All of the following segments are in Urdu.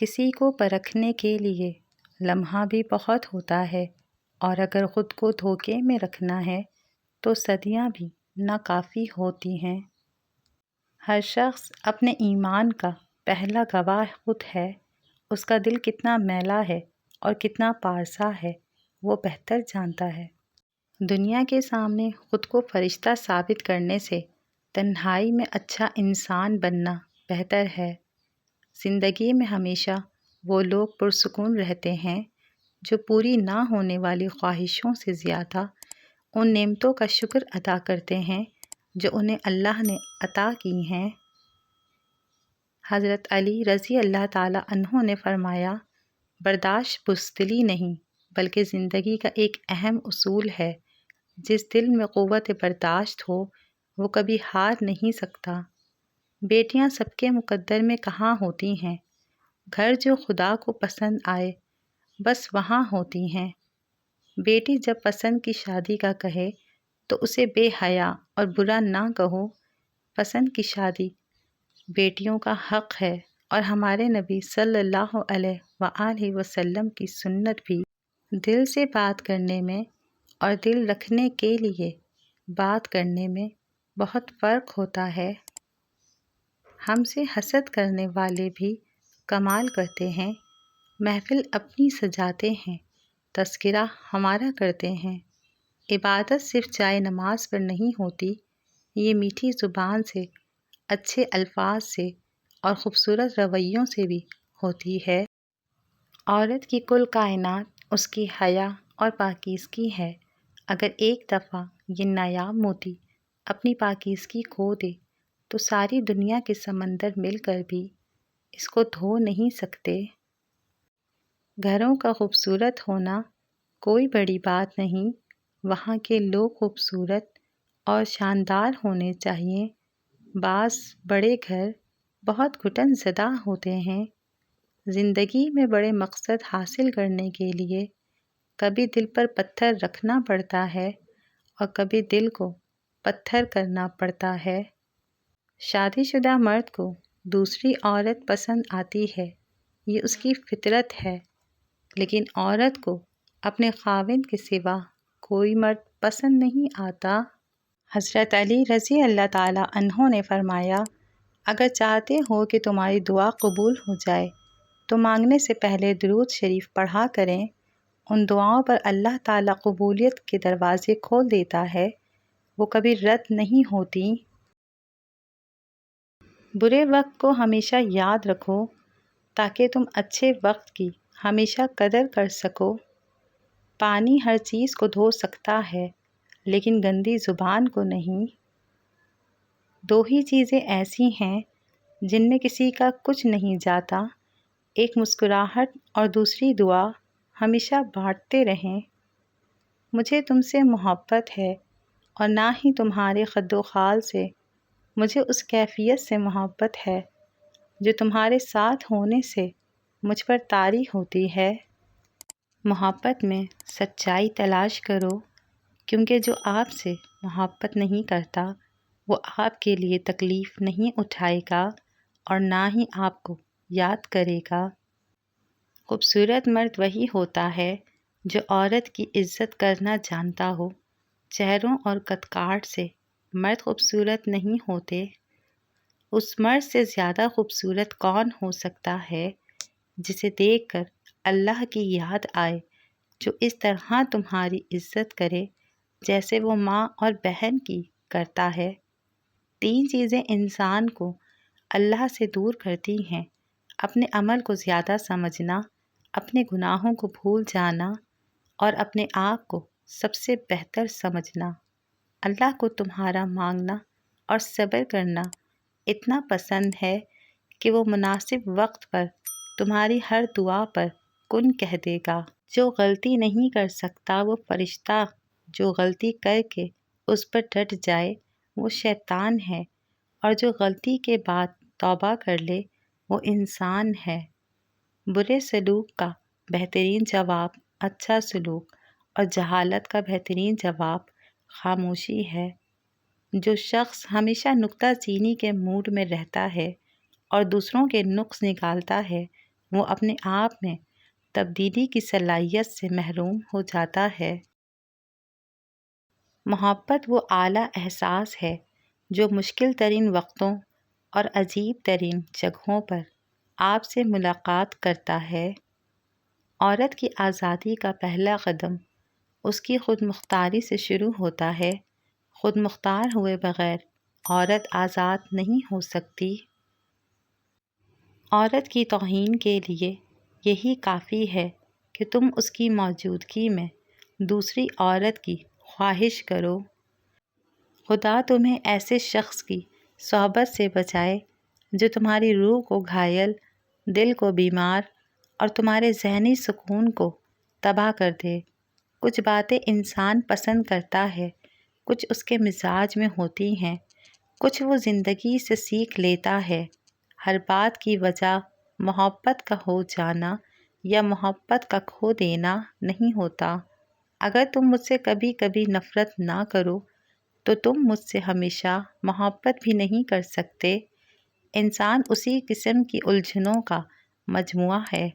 کسی کو پرکھنے کے لیے لمحہ بھی بہت ہوتا ہے، اور اگر خود کو دھوکے میں رکھنا ہے تو صدیاں بھی ناکافی ہوتی ہیں۔ ہر شخص اپنے ایمان کا پہلا گواہ خود ہے۔ اس کا دل کتنا میلا ہے اور کتنا پارسا ہے وہ بہتر جانتا ہے۔ دنیا کے سامنے خود کو فرشتہ ثابت کرنے سے تنہائی میں اچھا انسان بننا بہتر ہے۔ زندگی میں ہمیشہ وہ لوگ پرسکون رہتے ہیں جو پوری نہ ہونے والی خواہشوں سے زیادہ ان نعمتوں کا شکر ادا کرتے ہیں جو انہیں اللہ نے عطا کی ہیں۔ حضرت علی رضی اللہ تعالیٰ عنہ نے فرمایا، برداشت بزدلی نہیں بلکہ زندگی کا ایک اہم اصول ہے۔ جس دل میں قوت برداشت ہو وہ کبھی ہار نہیں سکتا۔ بیٹیاں سب کے مقدر میں کہاں ہوتی ہیں، گھر جو خدا کو پسند آئے بس وہاں ہوتی ہیں۔ بیٹی جب پسند کی شادی کا کہے تو اسے بے حیا اور برا نہ کہو۔ پسند کی شادی بیٹیوں کا حق ہے، اور ہمارے نبی صلی اللہ علیہ وآلہ وسلم کی سنت بھی۔ دل سے بات کرنے میں اور دل رکھنے کے لیے بات کرنے میں بہت فرق ہوتا ہے۔ ہم سے حسد کرنے والے بھی کمال کرتے ہیں، محفل اپنی سجاتے ہیں، تذکرہ ہمارا کرتے ہیں۔ عبادت صرف جائے نماز پر نہیں ہوتی، یہ میٹھی زبان سے، اچھے الفاظ سے اور خوبصورت رویوں سے بھی ہوتی ہے۔ عورت کی کل کائنات اس کی حیا اور پاکیزگی ہے۔ اگر ایک دفعہ یہ نایاب موتی اپنی پاکیزگی کھو دے تو ساری دنیا کے سمندر مل کر بھی اس کو دھو نہیں سکتے۔ گھروں کا خوبصورت ہونا کوئی بڑی بات نہیں، وہاں کے لوگ خوبصورت اور شاندار ہونے چاہیے۔ بعض بڑے گھر بہت گھٹن زدہ ہوتے ہیں۔ زندگی میں بڑے مقصد حاصل کرنے کے لیے کبھی دل پر پتھر رکھنا پڑتا ہے اور کبھی دل کو پتھر کرنا پڑتا ہے۔ شادی شدہ مرد کو دوسری عورت پسند آتی ہے، یہ اس کی فطرت ہے، لیکن عورت کو اپنے خاوند کے سوا کوئی مرد پسند نہیں آتا۔ حضرت علی رضی اللہ تعالیٰ عنہ نے فرمایا، اگر چاہتے ہو کہ تمہاری دعا قبول ہو جائے تو مانگنے سے پہلے درود شریف پڑھا کریں۔ ان دعاؤں پر اللہ تعالیٰ قبولیت کے دروازے کھول دیتا ہے، وہ کبھی رد نہیں ہوتی۔ برے وقت کو ہمیشہ یاد رکھو تاکہ تم اچھے وقت کی ہمیشہ قدر کر سکو۔ پانی ہر چیز کو دھو سکتا ہے لیکن گندی زبان کو نہیں۔ دو ہی چیزیں ایسی ہیں جن میں کسی کا کچھ نہیں جاتا، ایک مسکراہٹ اور دوسری دعا۔ ہمیشہ بانٹتے رہیں۔ مجھے تم سے محبت ہے اور نہ ہی تمہارے خد و خال سے، مجھے اس کیفیت سے محبت ہے جو تمہارے ساتھ ہونے سے مجھ پر طاری ہوتی ہے۔ محبت میں سچائی تلاش کرو، کیونکہ جو آپ سے محبت نہیں کرتا وہ آپ کے لیے تکلیف نہیں اٹھائے گا اور نہ ہی آپ کو یاد کرے گا۔ خوبصورت مرد وہی ہوتا ہے جو عورت کی عزت کرنا جانتا ہو۔ چہروں اور قد کاٹ سے مرد خوبصورت نہیں ہوتے۔ اس مرد سے زیادہ خوبصورت کون ہو سکتا ہے جسے دیکھ کر اللہ کی یاد آئے، جو اس طرح تمہاری عزت کرے جیسے وہ ماں اور بہن کی کرتا ہے۔ تین چیزیں انسان کو اللہ سے دور کرتی ہیں: اپنے عمل کو زیادہ سمجھنا، اپنے گناہوں کو بھول جانا اور اپنے آپ کو سب سے بہتر سمجھنا۔ اللہ کو تمہارا مانگنا اور صبر کرنا اتنا پسند ہے کہ وہ مناسب وقت پر تمہاری ہر دعا پر کن کہہ دے گا۔ جو غلطی نہیں کر سکتا وہ فرشتہ، جو غلطی کر کے اس پر ڈٹ جائے وہ شیطان ہے، اور جو غلطی کے بعد توبہ کر لے وہ انسان ہے۔ برے سلوک کا بہترین جواب اچھا سلوک، اور جہالت کا بہترین جواب خاموشی ہے۔ جو شخص ہمیشہ نکتہ چینی کے موڈ میں رہتا ہے اور دوسروں کے نقص نکالتا ہے وہ اپنے آپ میں تبدیلی کی صلاحیت سے محروم ہو جاتا ہے۔ محبت وہ اعلیٰ احساس ہے جو مشکل ترین وقتوں اور عجیب ترین جگہوں پر آپ سے ملاقات کرتا ہے۔ عورت کی آزادی کا پہلا قدم اس کی خود مختاری سے شروع ہوتا ہے۔ خود مختار ہوئے بغیر عورت آزاد نہیں ہو سکتی۔ عورت کی توہین کے لیے یہی کافی ہے کہ تم اس کی موجودگی میں دوسری عورت کی خواہش کرو۔ خدا تمہیں ایسے شخص کی صحبت سے بچائے جو تمہاری روح کو گھائل، دل کو بیمار اور تمہارے ذہنی سکون کو تباہ کر دے۔ کچھ باتیں انسان پسند کرتا ہے، کچھ اس کے مزاج میں ہوتی ہیں، کچھ وہ زندگی سے سیکھ لیتا ہے۔ ہر بات کی وجہ محبت کا ہو جانا یا محبت کا کھو دینا نہیں ہوتا۔ اگر تم مجھ سے کبھی کبھی نفرت نہ کرو تو تم مجھ سے ہمیشہ محبت بھی نہیں کر سکتے۔ انسان اسی قسم کی الجھنوں کا مجموعہ ہے۔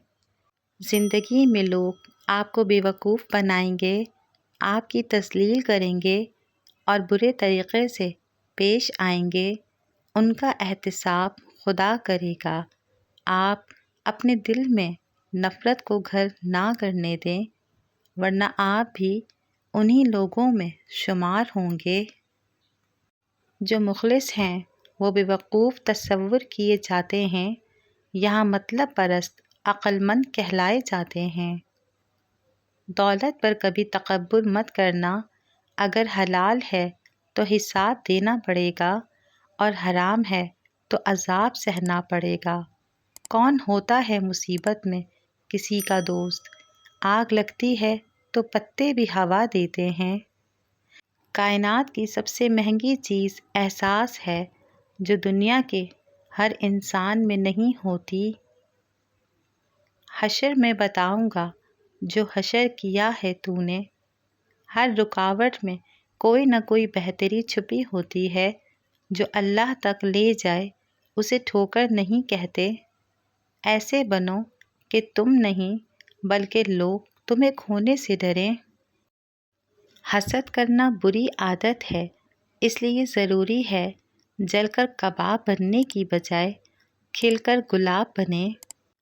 زندگی میں لوگ آپ کو بیوقوف بنائیں گے، آپ کی تذلیل کریں گے اور برے طریقے سے پیش آئیں گے۔ ان کا احتساب خدا کرے گا۔ آپ اپنے دل میں نفرت کو گھر نہ کرنے دیں، ورنہ آپ بھی انہی لوگوں میں شمار ہوں گے۔ جو مخلص ہیں وہ بیوقوف تصور کیے جاتے ہیں، یہاں مطلب پرست عقل مند کہلائے جاتے ہیں۔ دولت پر کبھی تکبر مت کرنا۔ اگر حلال ہے تو حساب دینا پڑے گا اور حرام ہے تو عذاب سہنا پڑے گا۔ کون ہوتا ہے مصیبت میں کسی کا دوست؟ آگ لگتی ہے تو پتے بھی ہوا دیتے ہیں۔ کائنات کی سب سے مہنگی چیز احساس ہے جو دنیا کے ہر انسان میں نہیں ہوتی۔ حشر میں بتاؤں گا جو حشر کیا ہے تو نے۔ ہر رکاوٹ میں کوئی نہ کوئی بہتری چھپی ہوتی ہے۔ جو اللہ تک لے جائے اسے ٹھوکر نہیں کہتے۔ ایسے بنو کہ تم نہیں بلکہ لوگ تمہیں کھونے سے ڈریں۔ حسد کرنا بری عادت ہے، اس لیے ضروری ہے جل کر کباب بننے کی بجائے کھل کر گلاب بنیں۔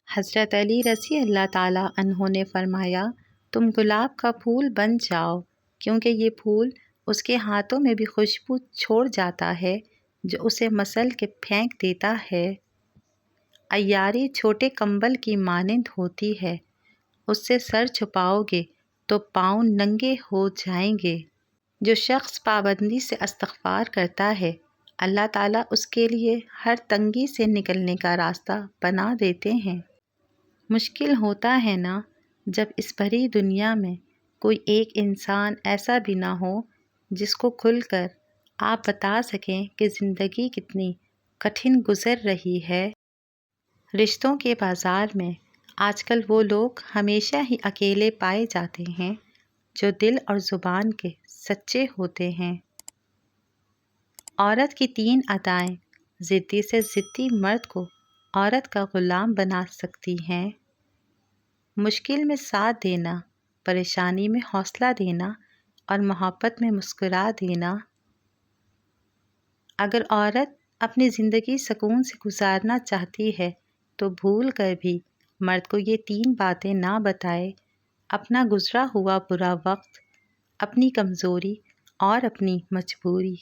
حضرت علی رضی اللہ تعالیٰ عنہ نے فرمایا، تم گلاب کا پھول بن جاؤ کیونکہ یہ پھول اس کے ہاتھوں میں بھی خوشبو چھوڑ جاتا ہے جو اسے مسل کے پھینک دیتا ہے۔ عیاری چھوٹے کمبل کی مانند ہوتی ہے، اس سے سر چھپاؤ گے تو پاؤں ننگے ہو جائیں گے۔ جو شخص پابندی سے استغفار کرتا ہے اللہ تعالیٰ اس کے لیے ہر تنگی سے نکلنے کا راستہ بنا دیتے ہیں۔ مشکل ہوتا ہے نا جب اس بھری دنیا میں کوئی ایک انسان ایسا بھی نہ ہو جس کو کھل کر آپ بتا سکیں کہ زندگی کتنی کٹھن گزر رہی ہے۔ رشتوں کے بازار میں آج کل وہ لوگ ہمیشہ ہی اکیلے پائے جاتے ہیں جو دل اور زبان کے سچے ہوتے ہیں۔ عورت کی 3 ادائیں ضدی سے ضدی مرد کو عورت کا غلام بنا سکتی ہیں۔ مشکل میں ساتھ دینا، پریشانی میں حوصلہ دینا اور محبت میں مسکرا دینا۔ اگر عورت اپنی زندگی سکون سے گزارنا چاہتی ہے تو بھول کر بھی مرد کو یہ 3 باتیں نہ بتائے: اپنا گزرا ہوا برا وقت، اپنی کمزوری اور اپنی مجبوری۔